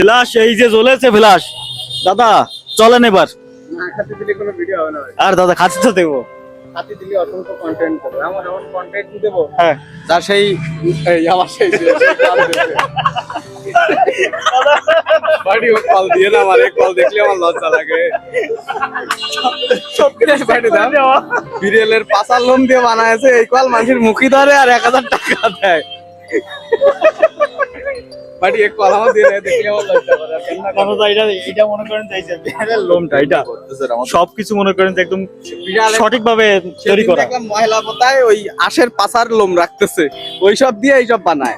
Flash এই যে জ্বলেছে flash. দাদা চলেন এবার। না খাতে দিলে কোনো ভিডিও হবে না ভাই। আর দাদা খাচ্ছি তো দেবো। খাতে দিলে অসংখ্য কন্টেন্ট হবে, আমার এমন কন্টেন্ট দেবো হ্যাঁ যার সেই এই আমার সেই বাড়ি কল দিয়ে না, আমার এই কল দেখলে আমার লজ্জা লাগে। সত্যি বাড়ি দাম বিড়েলের পাশার লোম দিয়ে বানায়েছে, এই কল মানুষের মুখি ধরে আর 1000 টাকা দেয়। বাড়ি এক কল আমার দিয়ে দেয়, দেখলে আমার লজ্জা করে। দাদা এটা মনে করেন যে এই যে বিড়ালের লোমটা এটা সবকিছু মনে করেন যে একদম সঠিক ভাবে তৈরি করা। দেখলাম মহিলা পোতায় ওই আশের পাশার লোম রাখতেছে, ওইসব দিয়ে এইসব বানায়।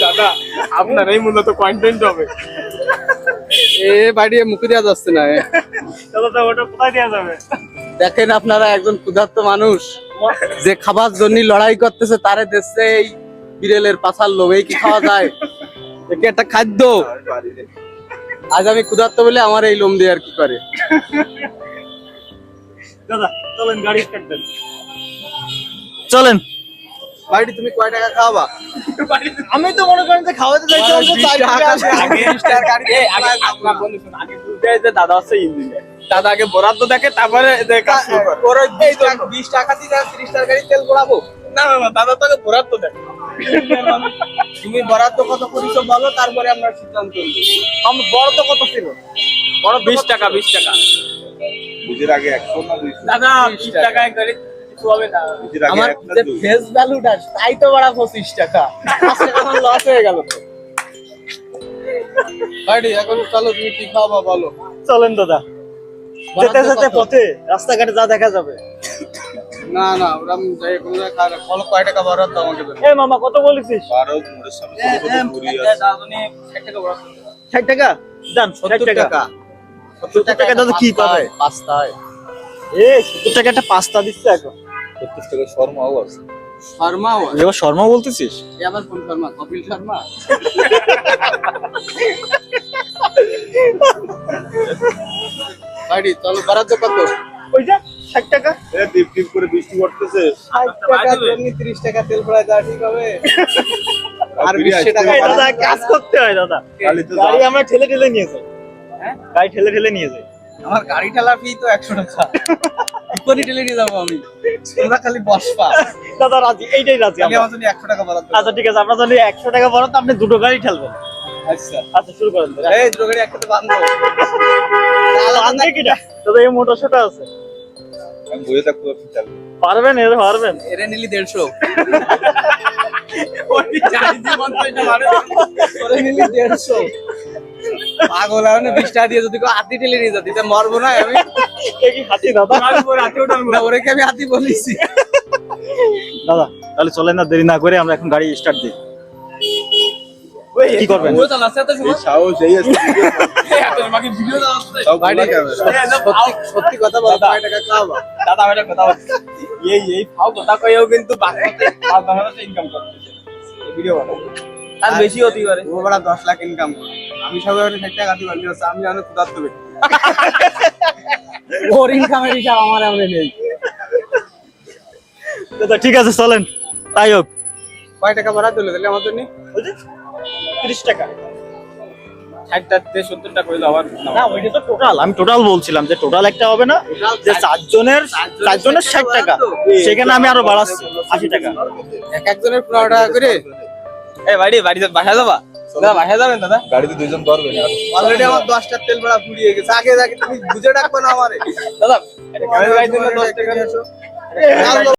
দাদা আপনার এই মূলত কন্টেন্ট হবে। এ বাড়ি মুখে দেওয়া যাচ্ছে না। দাদা ওটা কোথায় দেওয়া যাবে? দেখেন আপনারা একজন ক্ষুধার্ত মানুষ যে খাবার জন্য লড়াই করতেছে, তারে দেখছে এই বিড়েলের পাছার লোভ। এই কি খাওয়া যায়? একে একটা খাদ্য। আজ আমি ক্ষুধার্ত বলে আমার এই লোম দিয়ে আর কি করে। দাদা চলেন গাড়ি স্টার্ট দেন। চলেন। বাড়ি তুমি কয় টাকা খাওয়াবা? আমি তো মনে করেন যে খাওয়াতে চাইছি দাদা আছে ইঞ্জিনিয়ার। দাদা আগে বরাদ্দ দেখে, তারপরে কাজ শুরু করে। 20 টাকা দিয়ে 30 টাকা গাড়ি তেল ভরাবো? না না না, দাদা তোকে বরাদ্দ দেখ। তুমি বরাদ্দ কত করিছো বলো, তারপরে আমরা সিদ্ধান্ত নিব। আমার বরাদ্দ কত ছিল? বড় 20 টাকা। বুঝের আগে 100 না 200? দাদা 20 টাকায় গাড়ি কিছু হবে না। বুঝের আগে আমার একটা যে 200? ফেস ভ্যালুটা তাই তো বড় 25 টাকা। 5 টাকা আমার লস হয়ে গেল তো। বাড়ি এখন চলো, তুমি কি খাওয়াবা বলো? চলেন দাদা। যেতে যেতে পথে রাস্তাঘাটে যা দেখা যাবে। না না, ওরা যাই কোনো জায়গায় খাওয়া না। বলো কয় টাকা বরাদ্দ আমাকে দেবে? এ মামা কত বলেছিস? ভারত মোড়ের সামনে ছোট ছোট মুড়ি আছে। 60 টাকা দান। 70 টাকা। 70 টাকা দাদা কি পাবে? পাস্তায় এ 70 টাকা একটা পাস্তা দিচ্ছে এখন। 70 টাকা শর্মাও আছে। শর্মা। এবার শর্মা বলতেছিস? এ আবার কোন শর্মা? কপিল শর্মা? বাড়ি চলো, বরাদ্দ কত? ওই যে 60 টাকা। এ টিপ টিপ করে বৃষ্টি পড়তেছে। 60 টাকা জন্য 30 টাকা তেল ভরায় দেওয়া ঠিক হবে? আর 20 টাকা এই দাদা কাজ করতে হয় দাদা। খালি তো গাড়ি আমরা ঠেলে ঠেলে নিয়ে যাই। হ্যাঁ? গাড়ি ঠেলে ঠেলে নিয়ে যাই। আমার গাড়ি ঠেলা ফি তো 100 টাকা। ইকোনি ঠেলে নিয়ে যাবো আমি, তোমরা খালি বসবা। দাদা রাজি, এইটাই রাজি আমি আমরা। আমার জন্য 100 টাকা বরাদ্দ। আচ্ছা ঠিক আছে, আপনার জন্য 100 টাকা বরাদ্দ, আপনি দুটো গাড়ি ঠেলবেন। আচ্ছা আচ্ছা শুরু করেন। এই দুটো গাড়ি একসাথে বাঁধবো। আনবে কিনা? দাদা এই মোটর ছোট আছে। আমি বইয়ে থাকতে পারছি চালু। পারবেন এর পারবেন? এরে নিলি 150। ওই চারি জীবন তো এটা মানে ওরে নিলি 150। পাগল আমি 20 টাকা দিয়ে যদি হাতি ঠেলে নিয়ে যেতে তা মরবো না আমি? এ কি হাতি দাদা? না, ওরে কি আমি হাতি বলিছি? দাদা তাহলে চলেন না, দেরি না করে আমরা এখন গাড়ি স্টার্ট দিই। কি করবেন? ও চালাচ্ছে এত এই সময়? সাহস এই আছে। এত আমাকে ভিডিও চালাচ্ছে। সব ভাই, খোলা ক্যামেরা। সত্যি কথা বল, কয় টাকা খাওয়াবা? দাদা একটা কথা বলছি। এই ফাও কথা কইও কিন্তু বাংলাতে 5 ইনকাম করতেছে ভিডিও বানাও। আর বেশি হতে পারে। ও বড় 10 লাখ ইনকাম করে। আমি সবাই 60 টাকা দিই বলি, আমি অনেক ক্ষুধার্ত ব্যক্তি। ওর ইনকামের হিসাব আমার এমনি নেই। দাদা ঠিক আছে চলেন, তাই হোক। কয় টাকা ভাড়া দিলে তাহলে আমার জন্য? 30 টাকা। 60 টাকা 70 টাকা কইলো আবার। না ওইটা তো টোটাল, আমি টোটাল বলছিলাম যে টোটাল একটা হবে না, যে চারজনের 60 টাকা, সেখানে আমি আরো বাড়াচ্ছি 80 টাকা। এক একজনের 15 টাকা করে। এই বাড়িতে বাসা যাবা? দাদা বাসা যাবেন দাদা? গাড়িতে দুইজন ধরবে না। অলরেডি আমার 10 টাকা তেল ভাড়া ফুরিয়ে গেছে। আগে তুমি বুঝে রাখবে না আমারে। দাদা এটা ক্যামেরা লাইট দিলে 10 টাকা নিয়ে এসো।